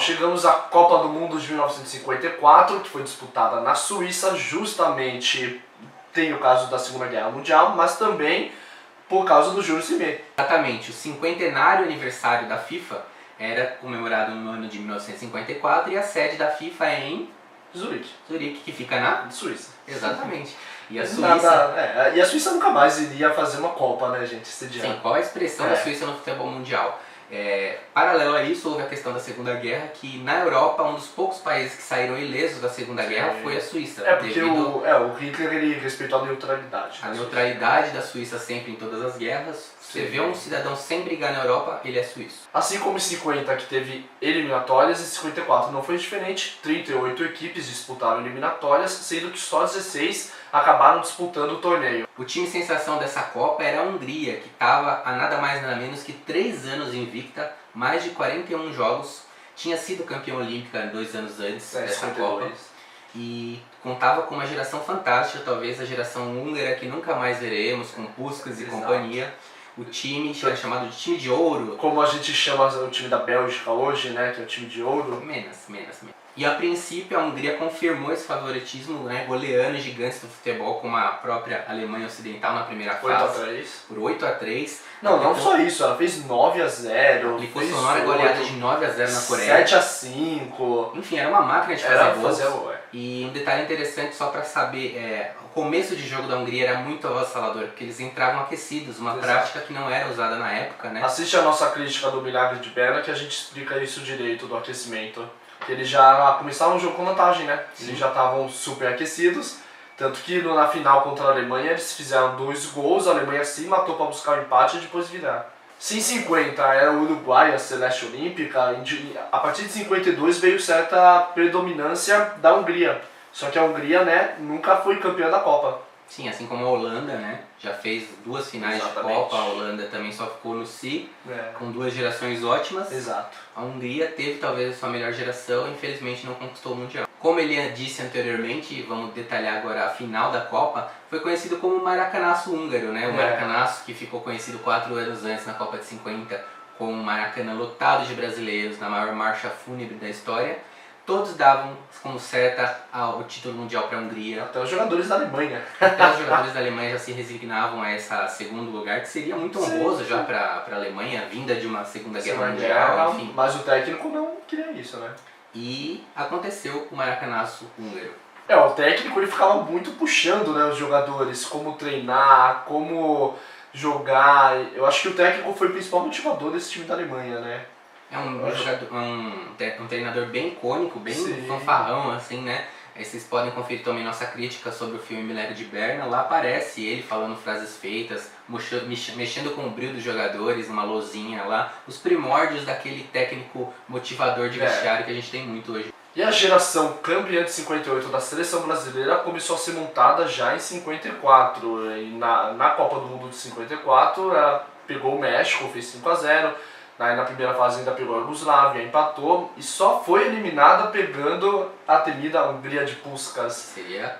chegamos à Copa do Mundo de 1954, que foi disputada na Suíça, justamente tem o caso da Segunda Guerra Mundial, mas também por causa do Jules Rimet. Exatamente, o cinquentenário aniversário da FIFA era comemorado no ano de 1954 e a sede da FIFA é em Zurique, que fica na Suíça. Exatamente. E a Suíça... e a Suíça nunca mais iria fazer uma Copa, né, gente? Sim, qual a expressão da Suíça no futebol mundial? Paralelo a isso, houve a questão da Segunda Guerra, que na Europa, um dos poucos países que saíram ilesos da Segunda Guerra foi a Suíça. Porque o Hitler ele respeitou a neutralidade. A neutralidade da Suíça sempre em todas as guerras. Você vê um cidadão sem brigar na Europa, ele é suíço. Assim como em 50, que teve eliminatórias, em 54 não foi diferente. 38 equipes disputaram eliminatórias, sendo que só 16 acabaram disputando o torneio. O time sensação dessa Copa era a Hungria, que estava há nada mais nada menos que 3 anos invicta, mais de 41 jogos, tinha sido campeã olímpica 2 anos antes dessa Copa. E contava com uma geração fantástica, talvez a geração húngara que nunca mais veremos, com Puskás e companhia. O time era chamado de time de ouro. Como a gente chama o time da Bélgica hoje, né, que é o time de ouro. Menos. E a princípio a Hungria confirmou esse favoritismo, né, goleando gigantes do futebol como a própria Alemanha Ocidental na primeira fase. 8-3. Por 8-3. Não só isso, ela fez 9-0. Aplicou sonora goleada de 9-0 na Coreia. 7-5. Enfim, era uma máquina de fazer gols. E um detalhe interessante só para saber, o começo de jogo da Hungria era muito avassalador, porque eles entravam aquecidos, uma prática que não era usada na época, né? Assiste a nossa crítica do Milagre de Berna que a gente explica isso direito do aquecimento. Eles já começaram o jogo com vantagem, né? Sim. Eles já estavam super aquecidos, tanto que na final contra a Alemanha eles fizeram 2 gols, a Alemanha se matou para buscar o empate e depois virar. Se em 50 era o Uruguai a Celeste Olímpica, a partir de 52 veio certa predominância da Hungria. Só que a Hungria, né, nunca foi campeã da Copa. Sim, assim como a Holanda, né, já fez 2 finais de Copa, a Holanda também só ficou no Si, com 2 gerações ótimas. Exato. A Hungria teve talvez a sua melhor geração e infelizmente não conquistou o Mundial. Como ele disse anteriormente, vamos detalhar agora a final da Copa, foi conhecido como o Maracanaço húngaro, né? O Maracanaço que ficou conhecido 4 anos antes na Copa de 50 com o Maracanã lotado de brasileiros na maior marcha fúnebre da história. Todos davam como certa o título mundial para a Hungria. Até os jogadores da Alemanha. Até os jogadores da Alemanha já se resignavam a esse segundo lugar, que seria muito honroso já para a Alemanha, vinda de uma Segunda Guerra Mundial, enfim. Mas o técnico não queria isso, né? E aconteceu o Maracanaço húngaro. O técnico ele ficava muito puxando, né, os jogadores, como treinar, como jogar. Eu acho que o técnico foi o principal motivador desse time da Alemanha, né? É um treinador bem icônico, bem fanfarrão, assim, né? Aí vocês podem conferir também nossa crítica sobre o filme Milagre de Berna. Lá aparece ele falando frases feitas, mexendo com o brilho dos jogadores, uma lousinha lá. Os primórdios daquele técnico motivador de vestiário que a gente tem muito hoje. E a geração campeã de 58 da seleção brasileira começou a ser montada já em 54. E na Copa do Mundo de 54, ela pegou o México, fez 5-0. Aí na primeira fase ainda pegou a Iugoslávia, empatou e só foi eliminada pegando a temida Hungria de Puskás. Seria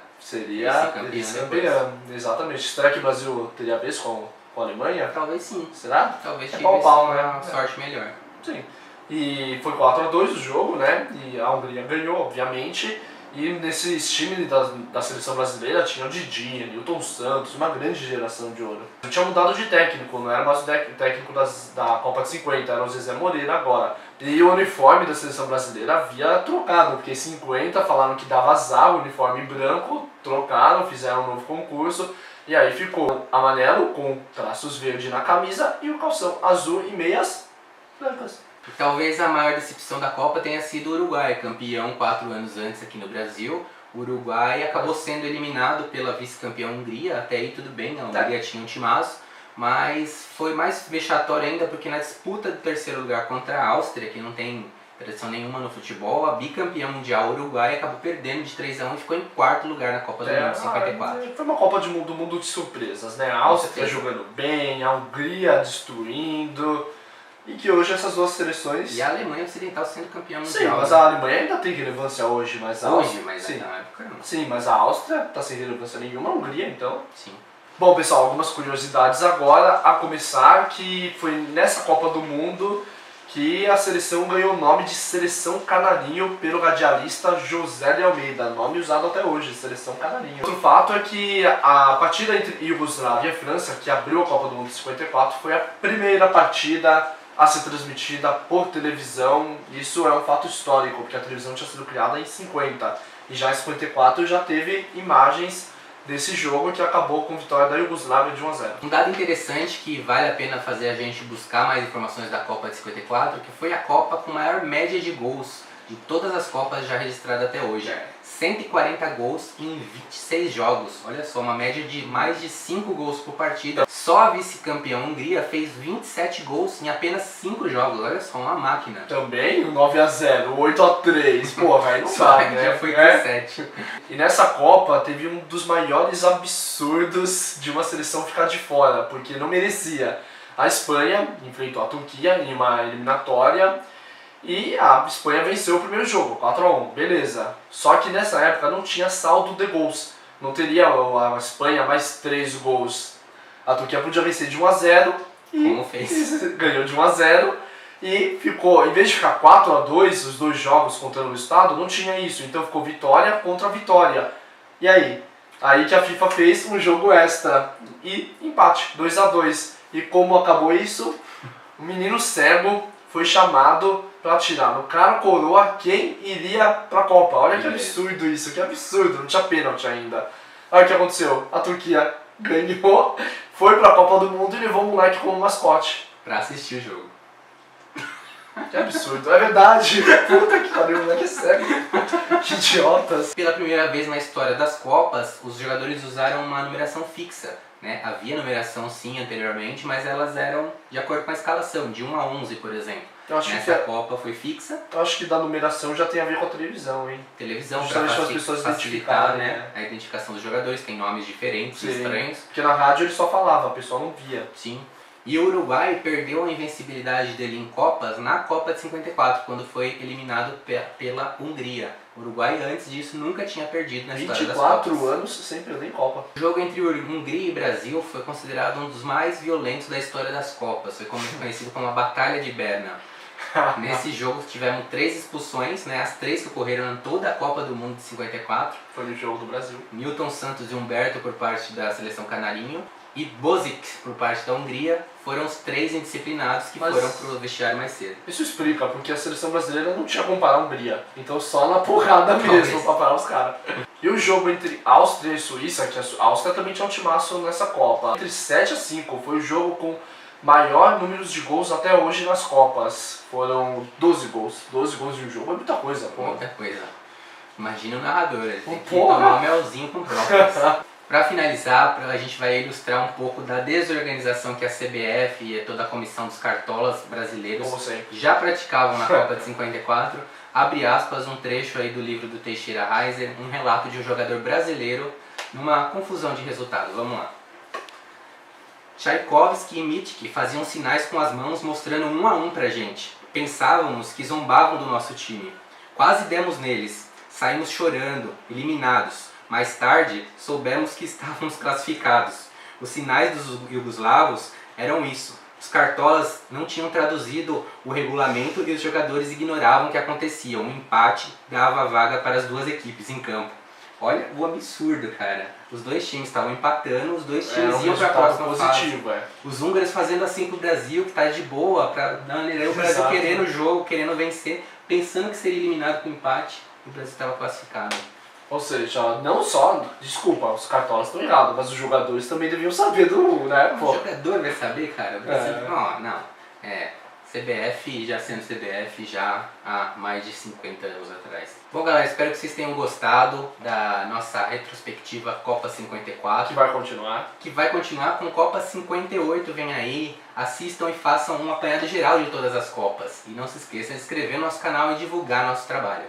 vice-campeã. Exatamente. Será que o Brasil teria a vez com a Alemanha? Talvez sim. Será? Talvez tivesse uma sorte melhor. Sim. E foi 4-2 o jogo, né? E a Hungria ganhou, obviamente. E nesse time da seleção brasileira tinha o Didi, Nilton Santos, uma grande geração de ouro. Tinha mudado de técnico, não era mais o técnico da Copa de 50, era o Zezé Moreira agora. E o uniforme da seleção brasileira havia trocado, porque em 50 falaram que dava azar o uniforme branco, trocaram, fizeram um novo concurso. E aí ficou amarelo com traços verde na camisa e o calção azul e meias brancas. E talvez a maior decepção da Copa tenha sido o Uruguai, campeão 4 anos antes aqui no Brasil. O Uruguai acabou sendo eliminado pela vice-campeã Hungria, até aí tudo bem, a Hungria tinha um timaço, mas foi mais vexatório ainda porque na disputa do 3º lugar contra a Áustria, que não tem tradição nenhuma no futebol, a bicampeã mundial Uruguai acabou perdendo de 3-1 e ficou em 4º lugar na Copa do Mundo de 54. Foi uma Copa do Mundo de surpresas, né? A Áustria jogando bem, a Hungria destruindo. E que hoje essas duas seleções... E a Alemanha Ocidental sendo campeã mundial. Sim, mas a Alemanha ainda tem relevância hoje, mas a Áustria... mas na época não. Sim, mas a Áustria está sem relevância nenhuma, a Hungria então... Sim. Bom, pessoal, algumas curiosidades agora, a começar que foi nessa Copa do Mundo que a seleção ganhou o nome de Seleção Canarinho pelo radialista José de Almeida, nome usado até hoje, Seleção Canarinho. Outro fato é que a partida entre Iugoslávia e França, que abriu a Copa do Mundo de 54, foi a primeira partida a ser transmitida por televisão. Isso é um fato histórico, porque a televisão tinha sido criada em 50 e já em 54 já teve imagens desse jogo que acabou com a vitória da Iugoslávia de 1-0. Um dado interessante que vale a pena fazer a gente buscar mais informações da Copa de 54, que foi a Copa com maior média de gols de todas as Copas já registradas até hoje. 140 gols em 26 jogos. Olha só, uma média de mais de 5 gols por partida. Só a vice-campeã Hungria fez 27 gols em apenas 5 jogos. Olha só, uma máquina. Também o 9-0, o 8-3, porra, aí não Só dá, que né? já foi 17. E nessa Copa teve um dos maiores absurdos de uma seleção ficar de fora, porque não merecia. A Espanha enfrentou a Turquia em uma eliminatória e a Espanha venceu o primeiro jogo, 4-1, beleza. Só que nessa época não tinha saldo de gols. Não teria a Espanha mais 3 gols. A Turquia podia vencer de 1-0 e Como fez? ganhou de 1-0 e ficou, em vez de ficar 4-2, os dois jogos contando o resultado, não tinha isso. Então ficou vitória contra vitória. E aí? Aí que a FIFA fez um jogo extra e empate, 2-2. E como acabou isso? O menino cego foi chamado para tirar no cara coroa quem iria pra Copa. Olha que absurdo isso, que absurdo, não tinha pênalti ainda. Olha o que aconteceu, a Turquia ganhou, foi pra Copa do Mundo e levou o moleque como mascote. Pra assistir o jogo. Que absurdo, é verdade. Puta que pariu, o moleque é cego. Que idiotas. Pela primeira vez na história das Copas, os jogadores usaram uma numeração fixa. Né? Havia numeração sim anteriormente, mas elas eram de acordo com a escalação, de 1 a 11, por exemplo. Eu acho Nessa que Copa foi fixa. Eu acho que da numeração já tem a ver com a televisão, hein? Televisão para justamente para as pessoas facilitar, identificarem, né? A identificação dos jogadores, tem nomes diferentes, Sim. estranhos. Porque na rádio ele só falava, o pessoal não via. Sim. E o Uruguai perdeu a invencibilidade dele em Copas na Copa de 54, quando foi eliminado pela Hungria. O Uruguai antes disso nunca tinha perdido na história das Copas. 24 anos sem perder em Copa. O jogo entre Hungria e Brasil foi considerado um dos mais violentos da história das Copas. Foi conhecido como a Batalha de Berna. Nesse jogo tivemos 3 expulsões, né? As 3 que ocorreram em toda a Copa do Mundo de 54. Foi no jogo do Brasil. Newton Santos e Humberto por parte da seleção canarinho e Bozic por parte da Hungria foram os 3 indisciplinados que foram pro vestiário mais cedo. Isso explica, porque a seleção brasileira não tinha como parar a Hungria. Então só na porrada mesmo pra parar os caras. E o jogo entre Áustria e Suíça, que a Áustria também tinha um timaço nessa Copa. Entre 7-5 foi o jogo com maior número de gols até hoje nas Copas. Foram 12 gols. 12 gols em um jogo é muita coisa, pô. Muita coisa. Imagina o narrador, ele tem que tomar um melzinho com própolis. Para finalizar, a gente vai ilustrar um pouco da desorganização que a CBF e toda a comissão dos cartolas brasileiros já praticavam na Copa de 54. Abre aspas, um trecho aí do livro do Teixeira Reiser, um relato de um jogador brasileiro numa confusão de resultado. Vamos lá. Tchaikovsky e Mitke faziam sinais com as mãos mostrando 1 a 1 pra gente. Pensávamos que zombavam do nosso time. Quase demos neles. Saímos chorando, eliminados. Mais tarde, soubemos que estávamos classificados. Os sinais dos iugoslavos eram isso. Os cartolas não tinham traduzido o regulamento e os jogadores ignoravam o que acontecia. Um empate dava a vaga para as duas equipes em campo. Olha o absurdo, cara. Os dois times estavam empatando, os dois times iam para a próxima fase. Os húngaros fazendo assim pro Brasil, que tá de boa, o Brasil querendo o jogo, querendo vencer, pensando que seria eliminado com empate, e o Brasil estava classificado. Ou seja, não só, desculpa, os cartolas estão errados, mas os jogadores também deviam saber do, né? O jogador vai saber, cara. CBF já sendo CBF já há mais de 50 anos atrás. Bom, galera, espero que vocês tenham gostado da nossa retrospectiva Copa 54. Que vai continuar com Copa 58, vem aí. Assistam e façam um apanhado geral de todas as Copas. E não se esqueçam de se inscrever no nosso canal e divulgar nosso trabalho.